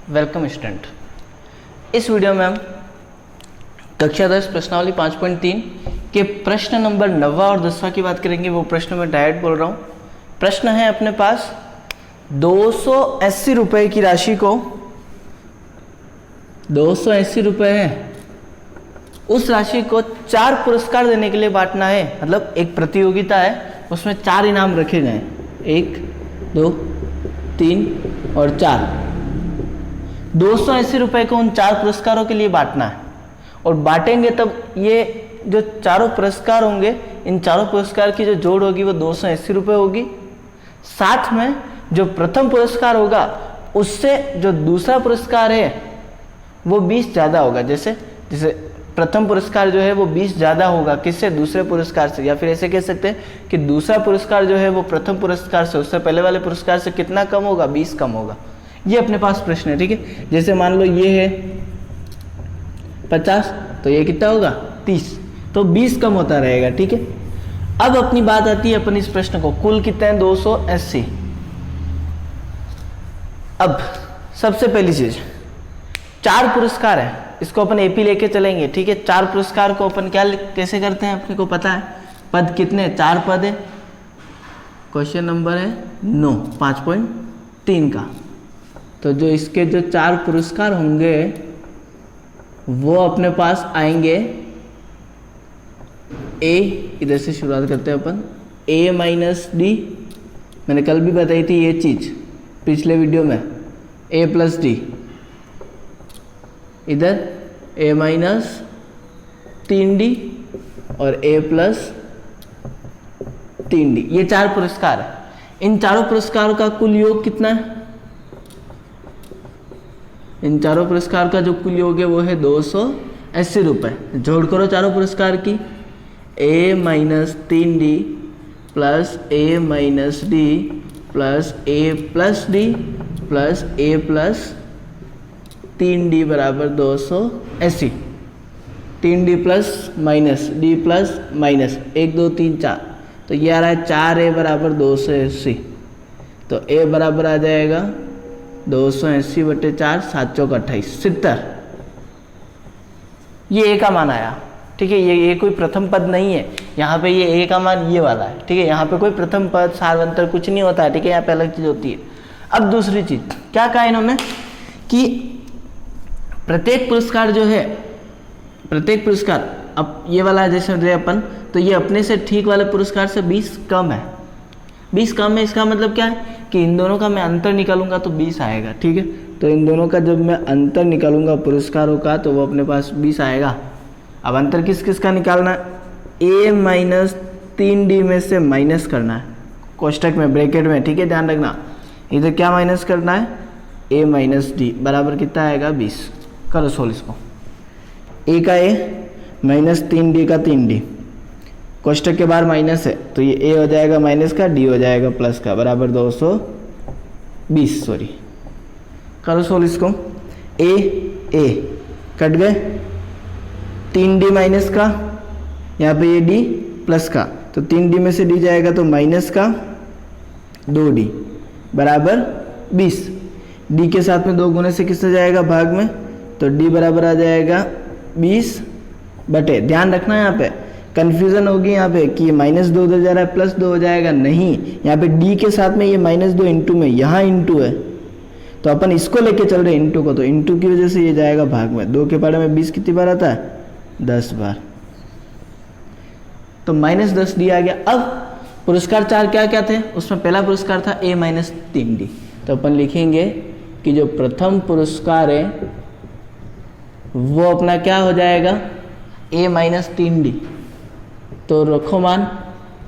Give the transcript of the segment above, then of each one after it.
Welcome student. इस video में हम कक्षा 10 प्रश्नावली 5.3 के प्रश्न नंबर 9 और 10 की बात करेंगे। वो प्रश्न मैं डायरेक्ट बोल रहा हूँ। प्रश्न है अपने पास 280 रुपये की राशि को 280 रुपये है, उस राशि को 4 पुरस्कार देने के लिए बांटना है। मतलब एक प्रतियोगिता है, उसमें 4 इनाम रखे गए हैं, 1 2 3 और 4। 280 रुपये को उन 4 पुरस्कारों के लिए बांटना है और बांटेंगे तब ये जो चारों पुरस्कार होंगे, इन चारों पुरस्कार की जो जोड़ होगी वो 280 रुपये होगी। साथ में जो प्रथम पुरस्कार होगा उससे जो दूसरा पुरस्कार है वो 20 ज़्यादा होगा। जैसे प्रथम पुरस्कार जो है वो 20 ज़्यादा होगा किससे? दूसरे पुरस्कार से। या फिर ऐसे कह सकते हैं कि दूसरा पुरस्कार जो है वो प्रथम पुरस्कार से, उससे पहले वाले पुरस्कार से कितना कम होगा? 20 कम होगा। ये अपने पास प्रश्न है, ठीक है। जैसे मान लो ये है 50 तो ये कितना होगा? 30, तो 20 कम होता रहेगा, ठीक है। अब अपनी बात आती है अपन इस प्रश्न को कुल कितने हैं? 280। अब सबसे पहली चीज 4 पुरस्कार है, इसको अपन एपी लेके चलेंगे, ठीक है। 4 पुरस्कार को अपन कैसे करते हैं अपने को पता है। पद कितने? 4 पद है। क्वेश्चन नंबर है 9 5.3 का। तो जो इसके जो 4 पुरस्कार होंगे वो अपने पास आएंगे ए, इधर से शुरुआत करते हैं अपन। ए माइनस डी, मैंने कल भी बताई थी ये चीज पिछले वीडियो में। ए प्लस डी, इधर ए माइनस 3D और ए प्लस 3D, ये 4 पुरस्कार है। इन चारों पुरस्कारों का कुल योग कितना है? इन चारों पुरस्कार का जो कुल योग है वो है 280 रुपये। जोड़ करो चारों पुरस्कार की, ए माइनस 3D प्लस ए माइनस डी प्लस ए प्लस डी प्लस ए प्लस 3D बराबर 280। 3D plus minus D plus minus 1 2 3 4, तो ये आ रहा है 4A बराबर 280। तो A बराबर आ जाएगा 280/4, 7 चौक 28, 70। ये A का मान आया, ठीक है। ये कोई प्रथम पद नहीं है, यहाँ पे ये A का मान ये वाला है, ठीक है। यहाँ पे कोई प्रथम पद सार्वंतर कुछ नहीं होता है, ठीक है। यहाँ पे अलग चीज होती है। अब दूसरी चीज क्या कहा इन्होंने कि प्रत्येक पुरस्कार जो है, प्रत्येक पुरस्कार, अब ये वाला जैसे दे अपन, तो ये अपने से ठीक वाले पुरस्कार से 20 कम है। 20 कम है, इसका मतलब क्या है कि इन दोनों का मैं अंतर निकालूंगा तो 20 आएगा, ठीक है। तो इन दोनों का जब मैं अंतर निकालूंगा पुरस्कारों का तो वो अपने पास 20 आएगा। अब अंतर किस किस का निकालना है? ए माइनस 3D में से माइनस करना है, कोष्टक में, ब्रैकेट में, ठीक है। ध्यान रखना इधर क्या माइनस करना है? ए माइनस डी बराबर कितना आएगा? 20। करो सोल्व इसको। ए का ए माइनस 3D का 3D, कोष्टक के बाहर माइनस है तो ये ए हो जाएगा माइनस का, डी हो जाएगा प्लस का, बराबर 220। सॉरी, करो सोल्व इसको। ए कट गए, 3D माइनस का, यहाँ पे ये डी प्लस का, तो 3D में से डी जाएगा तो माइनस का 2D बराबर 20। डी के साथ में 2 गुने से किससे जाएगा? भाग में, तो डी बराबर आ जाएगा 20 बटे, ध्यान रखना यहाँ पे कंफ्यूजन होगी यहाँ पे कि -2 उधर जा रहा है +2 हो जाएगा, नहीं। यहाँ पे डी के साथ में ये -2 इंटू में, यहाँ इंटू है तो अपन इसको लेके चल रहे हैं इंटू को, तो इंटू की वजह से ये जाएगा भाग में। 2 के पढ़े में 20 कितनी बार आता है? 10 बार। तो -10 डी आ गया। अब पुरस्कार 4 क्या क्या थे? उसमें पहला पुरस्कार था ए माइनस 3D, तो अपन लिखेंगे कि जो प्रथम पुरस्कार है वो अपना क्या हो जाएगा? ए माइनस 3D। तो रखो मान,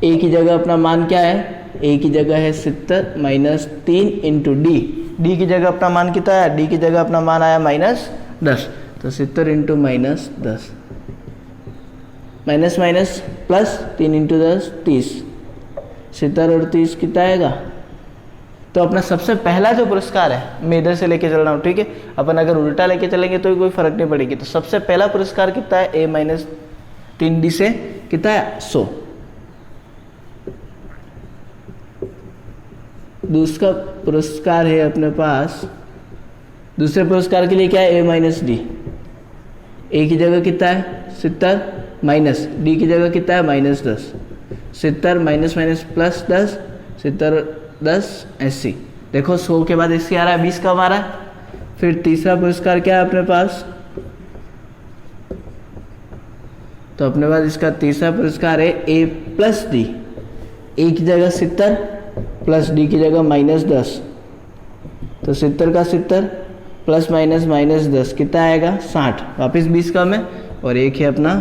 ए की जगह अपना मान क्या है? ए की जगह है 70 माइनस 3 इंटू डी। डी की जगह अपना मान कितना है? डी की जगह अपना मान आया -10, तो 70 into -10, minus minus plus 3 into 10 30, 70 और 30 कितना आएगा? तो अपना सबसे पहला जो पुरस्कार है, मैं इधर से लेके चल रहा हूँ, ठीक है। अपन अगर उल्टा लेके चलेंगे तो कोई फर्क नहीं पड़ेगी। तो सबसे पहला पुरस्कार कितना है? ए माइनस 3D से कितना है? 100। दूसरा पुरस्कार है अपने पास दूसरे पुरस्कार के लिए क्या है, ए माइनस डी। ए की जगह कितना है 70 माइनस डी की जगह कितना है -10। 70 माइनस माइनस प्लस 10, 70 10 80। देखो 100 के बाद 80 आ रहा है, 20 कम आ रहा है। फिर तीसरा पुरस्कार क्या है अपने पास, तो अपने पास इसका तीसरा पुरस्कार है ए प्लस डी। ए की जगह 70 प्लस डी की जगह -10, तो 70 का 70 प्लस माइनस -10 कितना आएगा 60। वापस 20 कम है। और एक है अपना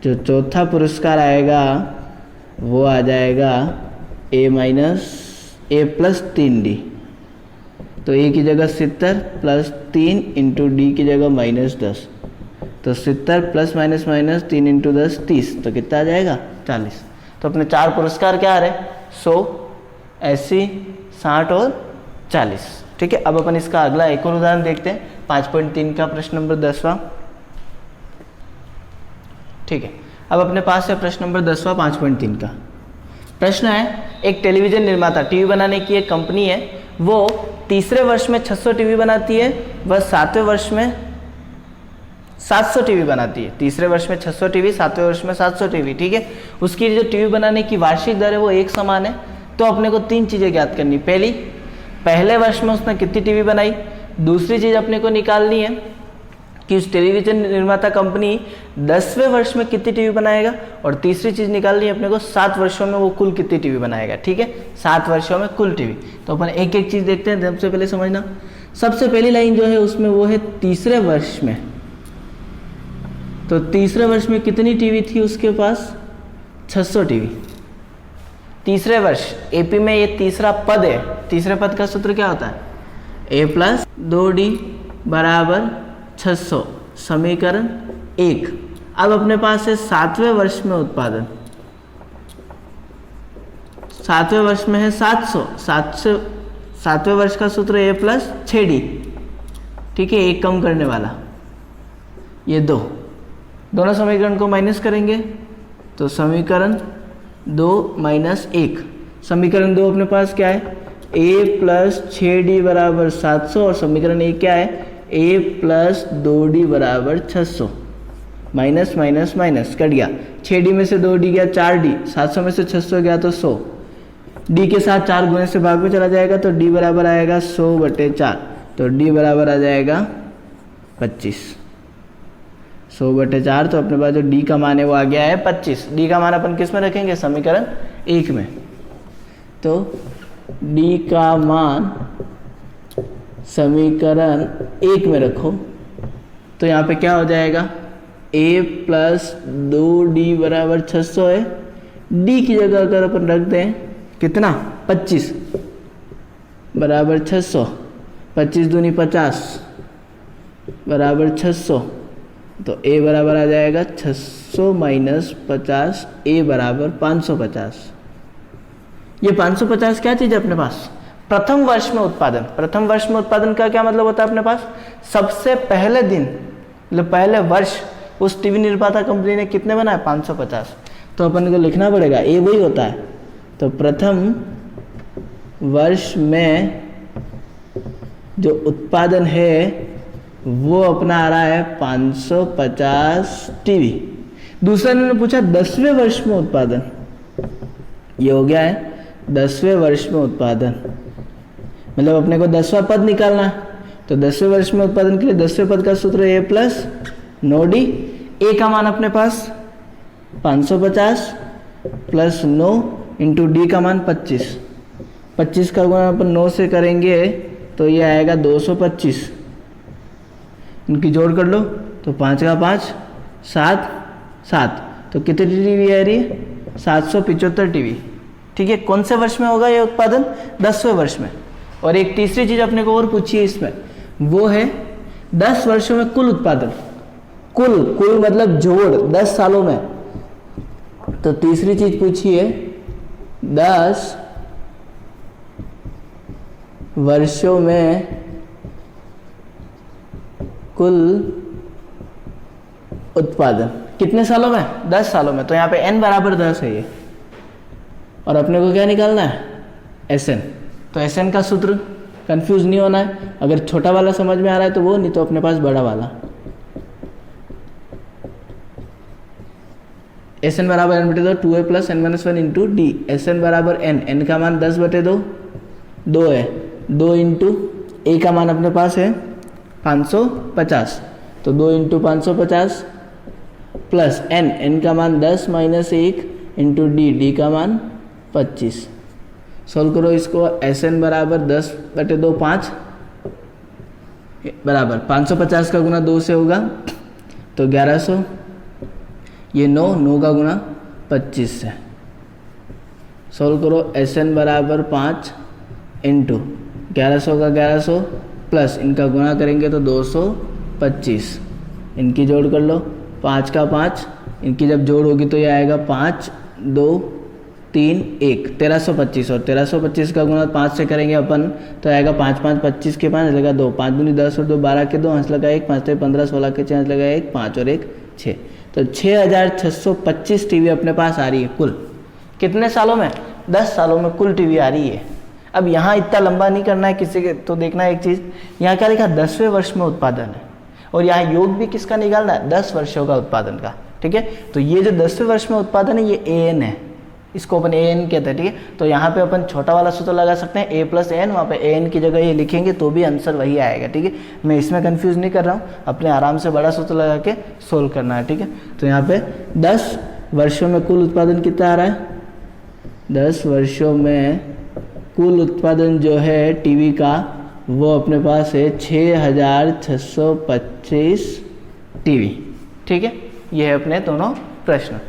जो चौथा पुरस्कार आएगा वो आ जाएगा ए प्लस 3D। तो ए की जगह 70 प्लस 3 इंटू डी की जगह -10, तो 70 प्लस माइनस माइनस 3 इंटू 10 30, तो कितना आ जाएगा 40। तो अपने 4 पुरस्कार क्या आ रहे हैं 100, 80, 60 और 40। ठीक है, अब अपन इसका अगला एक और उदाहरण देखते हैं 5.3 का प्रश्न नंबर 10वां। ठीक है, अब अपने पास है प्रश्न नंबर 10वां 5.3 का। प्रश्न है एक टेलीविजन निर्माता, टीवी बनाने की एक कंपनी है, वो तीसरे वर्ष में 600 टीवी बनाती है, वह 7वें वर्ष में 700 टीवी बनाती है। तीसरे वर्ष में 600 टीवी, 7वें वर्ष में 700 टीवी। ठीक है, उसकी जो टीवी बनाने की वार्षिक दर है वो एक समान है। तो अपने को 3 चीज़ें ज्ञात करनी। पहली, पहले वर्ष में उसने कितनी टीवी बनाई। दूसरी चीज़ अपने को निकालनी है कि उस टेलीविजन निर्माता कंपनी 10वें वर्ष में कितनी टीवी बनाएगा। और तीसरी चीज़ निकालनी है अपने को 7 वर्षों में वो कुल कितनी टीवी बनाएगा। ठीक है, 7 वर्षों में कुल टीवी। तो अपन एक एक चीज़ देखते हैं। सबसे पहले समझना, सबसे पहली लाइन जो है उसमें वो है तीसरे वर्ष में। तो तीसरे वर्ष में कितनी टीवी थी उसके पास 600 टीवी। तीसरे वर्ष एपी में ये तीसरा पद है। तीसरे पद का सूत्र क्या होता है, ए प्लस 2D बराबर 600, समीकरण 1। अब अपने पास है 7वें वर्ष में उत्पादन। 7वें वर्ष में है 700, 7वें वर्ष का सूत्र ए प्लस 6D। ठीक है, एक कम करने वाला ये 2, दोनों समीकरण को माइनस करेंगे तो समीकरण 2 माइनस 1। समीकरण 2 अपने पास क्या है, ए प्लस 6D बराबर 700, और समीकरण 1 क्या है, ए प्लस 2D बराबर 600। माइनस माइनस माइनस कट गया, 6D में से 2D गया 4D, 700 में से 600 गया तो 100। D के साथ 4 गुणे से भाग में चला जाएगा तो D बराबर आएगा 100/4, तो D बराबर आ जाएगा 25। 100/4, तो अपने पास जो D का मान है वो आ गया है 25। D का मान अपन किस में रखेंगे, समीकरण 1 में। तो D का मान समीकरण 1 में रखो तो यहाँ पे क्या हो जाएगा, a प्लस 2D बराबर 600 है। D की जगह अगर अपन रख दें कितना 25 बराबर 600, 25 दूनी 50 बराबर 600, तो a बराबर आ जाएगा 600 माइनस 50, a बराबर 550। ये 550 क्या चीज़ है अपने पास, प्रथम वर्ष में उत्पादन। प्रथम वर्ष में उत्पादन का क्या मतलब होता है अपने पास, सबसे पहले दिन मतलब पहले वर्ष उस टीवी निर्माता कंपनी ने कितने बनाए 550। तो अपन को लिखना पड़ेगा, ए वही होता है। तो प्रथम वर्ष में जो उत्पादन है वो अपना आ रहा है 550 टीवी। दूसरा ने पूछा 10वें वर्ष में उत्पादन, ये हो गया है 10वें वर्ष में उत्पादन, मतलब अपने को 10वां पद निकालना है। तो 10वें वर्ष में उत्पादन के लिए 10वें पद का सूत्र ए प्लस 9D। ए का मान अपने पास 550 प्लस 9 इंटू डी का मान 25। 25 का गुणा अपन 9 से करेंगे तो ये आएगा 225। इनकी जोड़ कर लो तो 5 का 5 7 7, तो कितनी टीवी आ रही है 775 टीवी। ठीक है, कौन से वर्ष में होगा ये उत्पादन, 10वें वर्ष में। और एक तीसरी चीज अपने को और पूछी है इसमें, वो है 10 वर्षों में कुल उत्पादन। कुल मतलब जोड़ 10 सालों में। तो तीसरी चीज पूछी है 10 वर्षों में कुल उत्पादन कितने सालों में, 10 सालों में। तो यहाँ पे n बराबर 10 है ये, और अपने को क्या निकालना है, Sn। तो Sn का सूत्र कंफ्यूज नहीं होना है। अगर छोटा वाला समझ में आ रहा है तो वो, नहीं तो अपने पास बड़ा वाला। एस एन बराबर एन बटे दो 2a plus N minus 1 into D. S N बराबर एन का मान 10 बटे 2 है, 2 इंटू ए का मान अपने पास है 550, तो 2 इंटू 550 प्लस एन का मान 10 माइनस 1 इंटू डी का मान 25। सोल्व करो इसको। एस एन बराबर 10 बटे 2 5 बराबर 550 का गुना 2 से होगा तो 1100, ये 9 का गुना 25 से। सोल्व करो। एस एन बराबर 5 इंटू 1100 का 1100 प्लस इनका गुना करेंगे तो 225, इनकी जोड़ कर लो, 5 का 5, इनकी जब जोड़ होगी तो ये आएगा 5 2 3 1 1325, और 1325 का गुना 5 से करेंगे अपन तो आएगा 5 5 25 के 5 लगा 2, 5 दूनी 10 और 2 12 के 2 हंस लगा 1, 5 3 15 16 के 6 लगा 1, 5 और 1 6, तो 6625 टीवी अपने पास आ रही है कुल। कितने सालों में? 10 सालों में कुल टीवी आ रही है। अब यहाँ इतना लंबा नहीं करना है किसी के, तो देखना है एक चीज़, यहाँ क्या लिखा 10वें वर्ष में उत्पादन है, और यहाँ योग भी किसका निकालना है 10 वर्षों का उत्पादन का, ठीक है। तो ये जो 10वें वर्ष में उत्पादन है ये AN है, इसको अपन AN कहते हैं, ठीक है। तो यहाँ पे अपन छोटा वाला सूत्र लगा सकते हैं A प्लस AN, वहाँ पे AN की जगह ये लिखेंगे तो भी आंसर वही आएगा, ठीक है। मैं इसमें कंफ्यूज नहीं कर रहा हूँ, अपने आराम से बड़ा सूत्र लगा के सोल्व करना है, ठीक है। तो यहाँ पे 10 वर्षों में कुल उत्पादन कितना आ रहा है? 10 वर्षों में कुल उत्पादन जो है टीवी का वो अपने पास है 6625 टीवी, ठीक है। ये है अपने दोनों प्रश्न।